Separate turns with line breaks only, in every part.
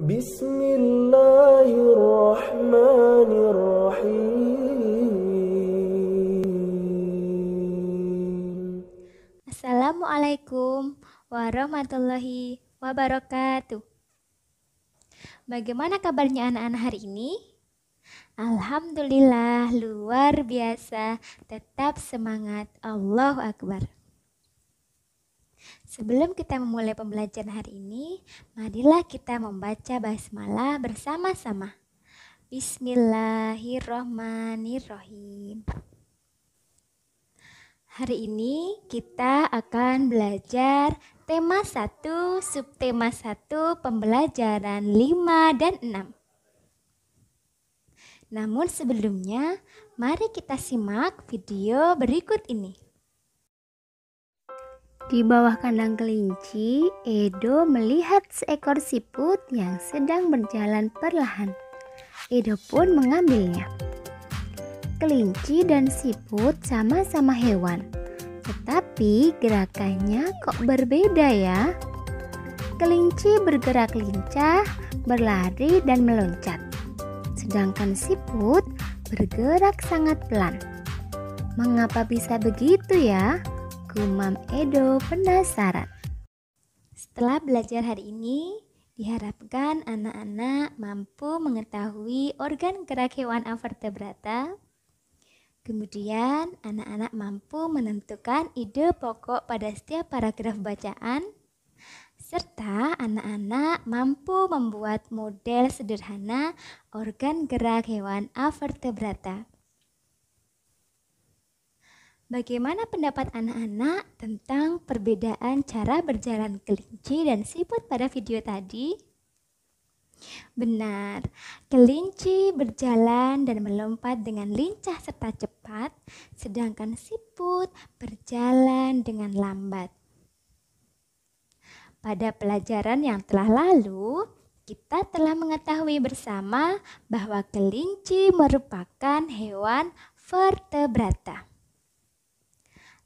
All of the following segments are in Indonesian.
Bismillahirrahmanirrahim.
Assalamualaikum warahmatullahi wabarakatuh. Bagaimana kabarnya anak-anak hari ini? Alhamdulillah, luar biasa. Tetap semangat. Allahu Akbar. Sebelum kita memulai pembelajaran hari ini, marilah kita membaca basmalah bersama-sama. Bismillahirrahmanirrahim. Hari ini kita akan belajar tema 1, subtema 1, pembelajaran 5 dan 6. Namun sebelumnya, mari kita simak video berikut ini.
Di bawah kandang kelinci, Edo melihat seekor siput yang sedang berjalan perlahan. Edo pun mengambilnya. Kelinci dan siput sama-sama hewan, tetapi gerakannya kok berbeda ya. Kelinci bergerak lincah, berlari dan meloncat. Sedangkan siput bergerak sangat pelan. Mengapa bisa begitu ya? Gumam Edo penasaran.
Setelah belajar hari ini, diharapkan anak-anak mampu mengetahui organ gerak hewan avertebrata. Kemudian, anak-anak mampu menentukan ide pokok pada setiap paragraf bacaan, serta anak-anak mampu membuat model sederhana organ gerak hewan avertebrata. Bagaimana pendapat anak-anak tentang perbedaan cara berjalan kelinci dan siput pada video tadi? Benar, kelinci berjalan dan melompat dengan lincah serta cepat, sedangkan siput berjalan dengan lambat. Pada pelajaran yang telah lalu, kita telah mengetahui bersama bahwa kelinci merupakan hewan vertebrata.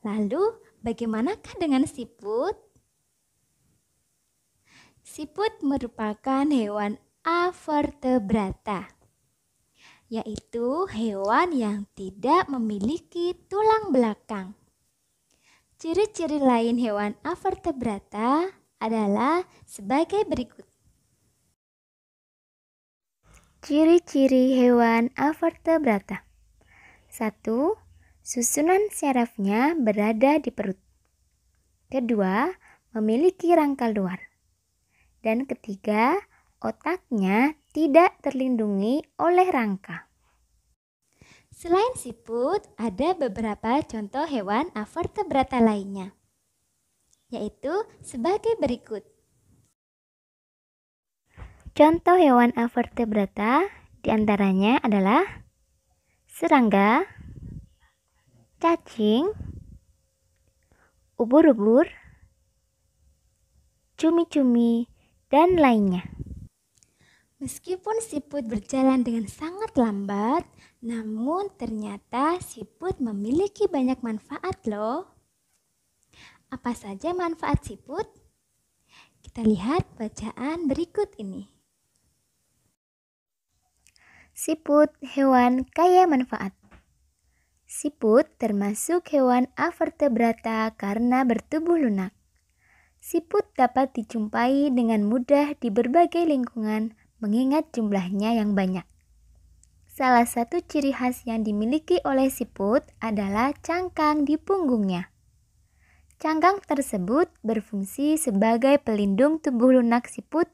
Lalu, bagaimanakah dengan siput? Siput merupakan hewan avertebrata, yaitu hewan yang tidak memiliki tulang belakang. Ciri-ciri lain hewan avertebrata adalah sebagai berikut.
Ciri-ciri hewan avertebrata. 1. Susunan syarafnya berada di perut. Kedua, memiliki rangka luar. Dan ketiga, otaknya tidak terlindungi oleh rangka.
Selain siput, ada beberapa contoh hewan avertebrata lainnya, yaitu sebagai berikut.
Contoh hewan avertebrata diantaranya adalah serangga, cacing, ubur-ubur, cumi-cumi, dan lainnya.
Meskipun siput berjalan dengan sangat lambat, namun ternyata siput memiliki banyak manfaat loh. Apa saja manfaat siput? Kita lihat bacaan berikut ini.
Siput hewan kaya manfaat. Siput termasuk hewan avertebrata karena bertubuh lunak. Siput dapat dijumpai dengan mudah di berbagai lingkungan mengingat jumlahnya yang banyak. Salah satu ciri khas yang dimiliki oleh siput adalah cangkang di punggungnya. Cangkang tersebut berfungsi sebagai pelindung tubuh lunak siput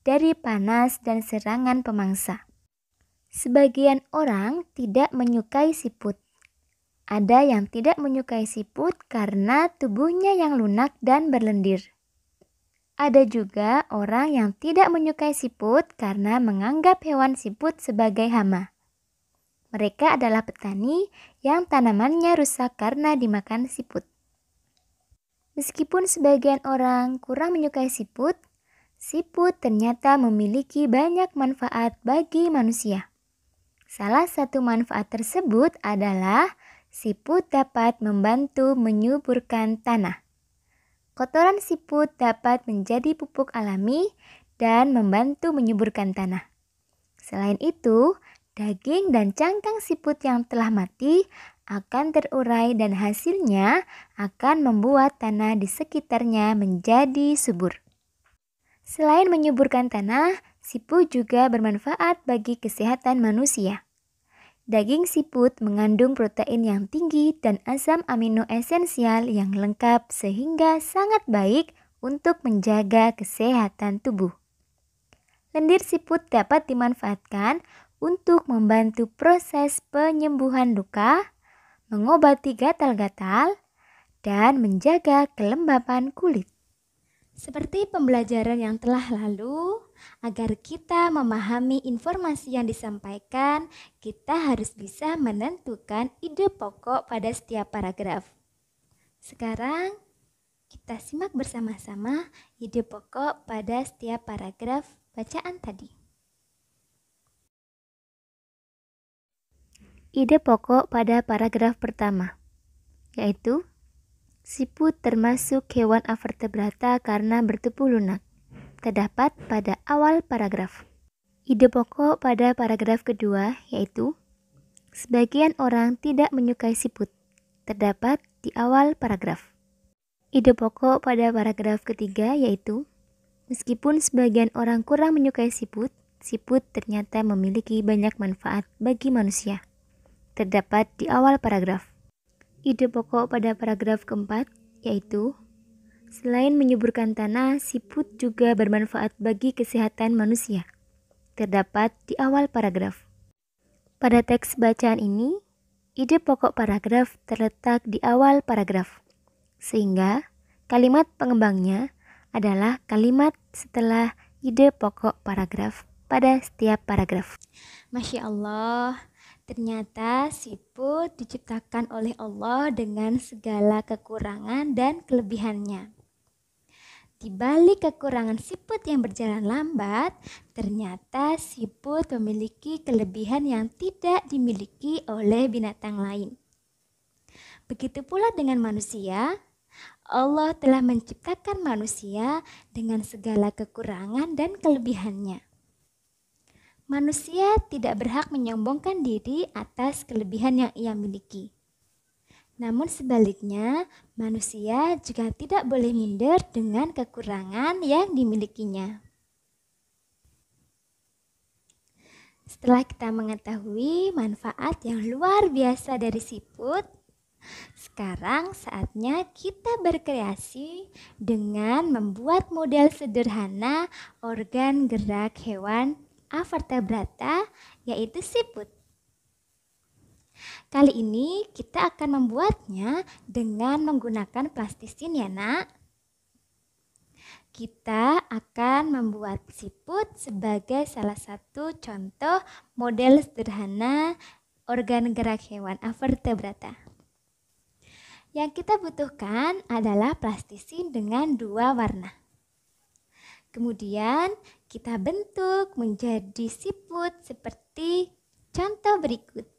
dari panas dan serangan pemangsa. Sebagian orang tidak menyukai siput. Ada yang tidak menyukai siput karena tubuhnya yang lunak dan berlendir. Ada juga orang yang tidak menyukai siput karena menganggap hewan siput sebagai hama. Mereka adalah petani yang tanamannya rusak karena dimakan siput. Meskipun sebagian orang kurang menyukai siput, siput ternyata memiliki banyak manfaat bagi manusia. Salah satu manfaat tersebut adalah siput dapat membantu menyuburkan tanah. Kotoran siput dapat menjadi pupuk alami dan membantu menyuburkan tanah. Selain itu, daging dan cangkang siput yang telah mati akan terurai dan hasilnya akan membuat tanah di sekitarnya menjadi subur. Selain menyuburkan tanah, siput juga bermanfaat bagi kesehatan manusia. Daging siput mengandung protein yang tinggi dan asam amino esensial yang lengkap sehingga sangat baik untuk menjaga kesehatan tubuh. Lendir siput dapat dimanfaatkan untuk membantu proses penyembuhan luka, mengobati gatal-gatal, dan menjaga kelembapan kulit.
Seperti pembelajaran yang telah lalu, agar kita memahami informasi yang disampaikan, kita harus bisa menentukan ide pokok pada setiap paragraf. Sekarang, kita simak bersama-sama ide pokok pada setiap paragraf bacaan tadi.
Ide pokok pada paragraf pertama, yaitu siput termasuk hewan avertebrata karena bertubuh lunak, terdapat pada awal paragraf. Ide pokok pada paragraf kedua, yaitu sebagian orang tidak menyukai siput, terdapat di awal paragraf. Ide pokok pada paragraf ketiga, yaitu meskipun sebagian orang kurang menyukai siput, siput ternyata memiliki banyak manfaat bagi manusia, terdapat di awal paragraf. Ide pokok pada paragraf keempat, yaitu selain menyuburkan tanah, siput juga bermanfaat bagi kesehatan manusia, terdapat di awal paragraf. Pada teks bacaan ini, ide pokok paragraf terletak di awal paragraf, sehingga kalimat pengembangnya adalah kalimat setelah ide pokok paragraf pada setiap paragraf.
Masya Allah, ternyata siput diciptakan oleh Allah dengan segala kekurangan dan kelebihannya. Di balik kekurangan siput yang berjalan lambat, ternyata siput memiliki kelebihan yang tidak dimiliki oleh binatang lain. Begitu pula dengan manusia, Allah telah menciptakan manusia dengan segala kekurangan dan kelebihannya. Manusia tidak berhak menyombongkan diri atas kelebihan yang ia miliki. Namun sebaliknya, manusia juga tidak boleh minder dengan kekurangan yang dimilikinya. Setelah kita mengetahui manfaat yang luar biasa dari siput, sekarang saatnya kita berkreasi dengan membuat model sederhana organ gerak hewan avertebrata, yaitu siput. Kali ini kita akan membuatnya dengan menggunakan plastisin ya nak. Kita akan membuat siput sebagai salah satu contoh model sederhana organ gerak hewan avertebrata. Yang kita butuhkan adalah plastisin dengan 2 warna. Kemudian kita bentuk menjadi siput seperti contoh berikut.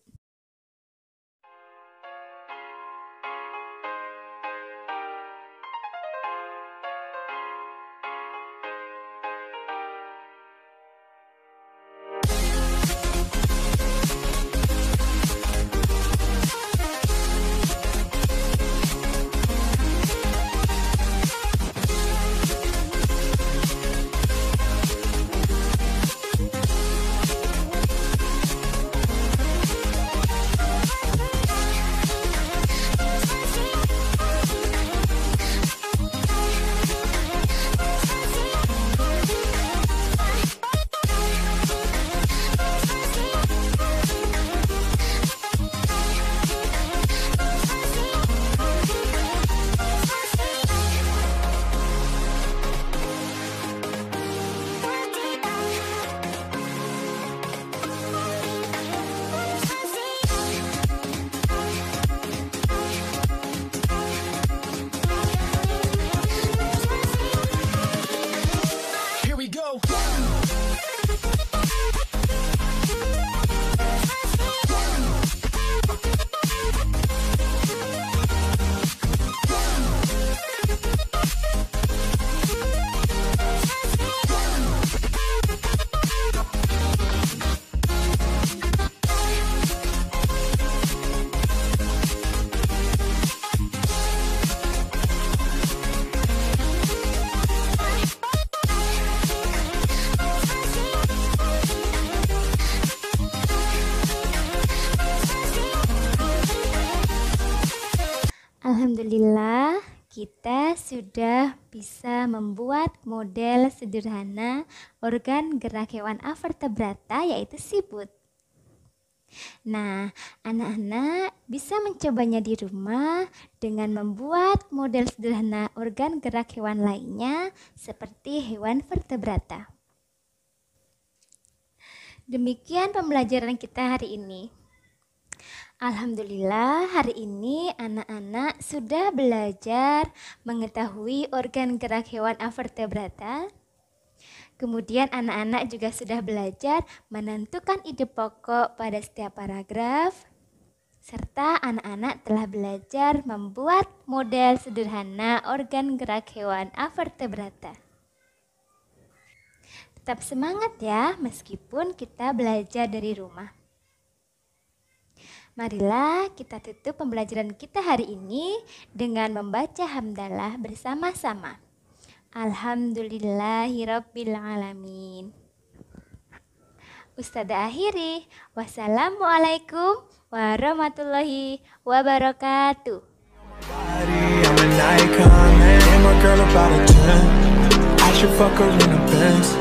kita sudah bisa membuat model sederhana organ gerak hewan avertebrata yaitu siput. Nah, anak-anak bisa mencobanya di rumah dengan membuat model sederhana organ gerak hewan lainnya seperti hewan vertebrata. Demikian pembelajaran kita hari ini. Alhamdulillah, hari ini anak-anak sudah belajar mengetahui organ gerak hewan avertebrata. Kemudian anak-anak juga sudah belajar menentukan ide pokok pada setiap paragraf. Serta anak-anak telah belajar membuat model sederhana organ gerak hewan avertebrata. Tetap semangat ya, meskipun kita belajar dari rumah. Marilah kita tutup pembelajaran kita hari ini dengan membaca hamdalah bersama-sama. Alhamdulillahirabbil alamin. Ustazah akhiri. Wassalamualaikum warahmatullahi wabarakatuh.
I'm an icon, man. And my girl about a 10. I should fuck her in the Benz.